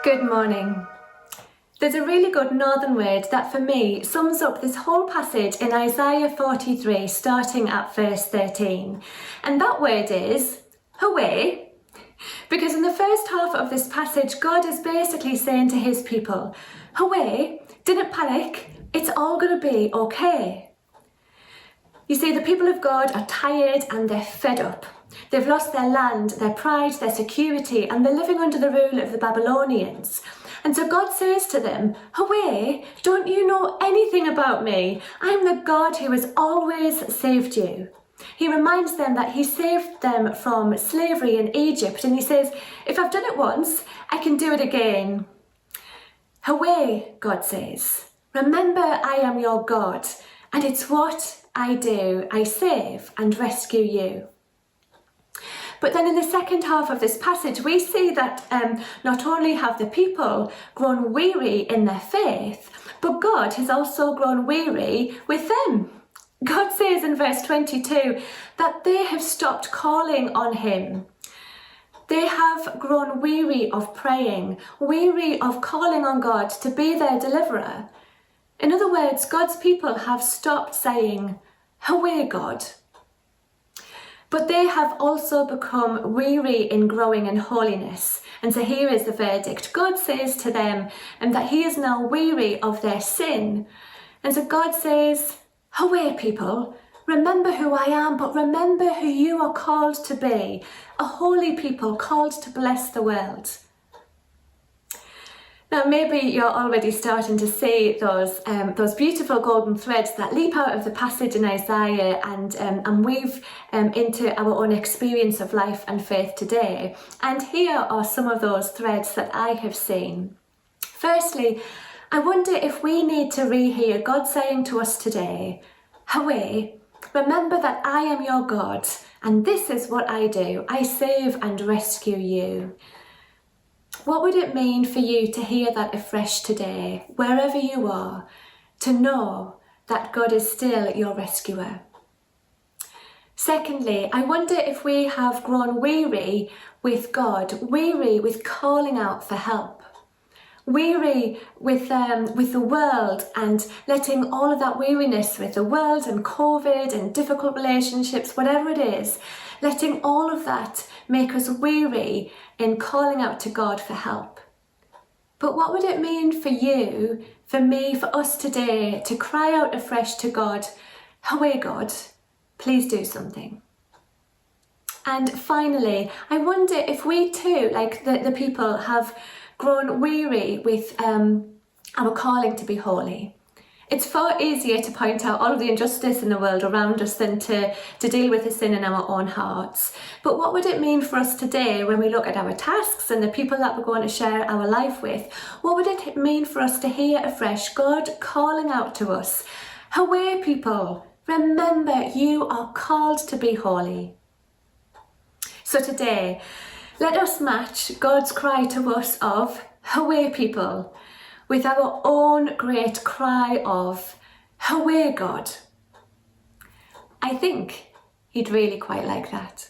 Good morning. There's a really good northern word that for me sums up this whole passage in Isaiah 43 starting at verse 13, and that word is hooray. Because in the first half of this passage God is basically saying to his people, hooray, didn't panic, it's all going to be okay. You see, the people of God are tired and they're fed up. They've lost their land, their pride, their security, and they're living under the rule of the Babylonians. And so God says to them, hooray, don't you know anything about me? I'm the God who has always saved you. He reminds them that he saved them from slavery in Egypt, and he says, if I've done it once, I can do it again. Hooray, God says. Remember, I am your God, and it's what I do. I save and rescue you. But then in the second half of this passage, we see that not only have the people grown weary in their faith, but God has also grown weary with them. God says in verse 22 that they have stopped calling on him. They have grown weary of praying, weary of calling on God to be their deliverer. In other words, God's people have stopped saying, hooray, God. But they have also become weary in growing in holiness. And so here is the verdict. God says to them that he is now weary of their sin. And so God says, hooray, people, remember who I am, but remember who you are called to be, a holy people called to bless the world. Now maybe you're already starting to see those beautiful golden threads that leap out of the passage in Isaiah and weave into our own experience of life and faith today. And here are some of those threads that I have seen. Firstly, I wonder if we need to rehear God saying to us today, hooray, remember that I am your God, and this is what I do. I save and rescue you. What would it mean for you to hear that afresh today, wherever you are, to know that God is still your rescuer? Secondly, I wonder if we have grown weary with God, weary with calling out for help, weary with the world and letting all of that weariness with the world and COVID and difficult relationships, whatever it is, letting all of that make us weary in calling out to God for help. But what would it mean for you, for me, for us today to cry out afresh to God, hooray, God, please do something. And finally, I wonder if we too, like the people, have grown weary with our calling to be holy. It's far easier to point out all of the injustice in the world around us than to deal with the sin in our own hearts. But what would it mean for us today when we look at our tasks and the people that we're going to share our life with? What would it mean for us to hear afresh God calling out to us, hooray, people, remember you are called to be holy. So today, let us match God's cry to us of, hooray, people, with our own great cry of, hooray, God. I think he'd really quite like that.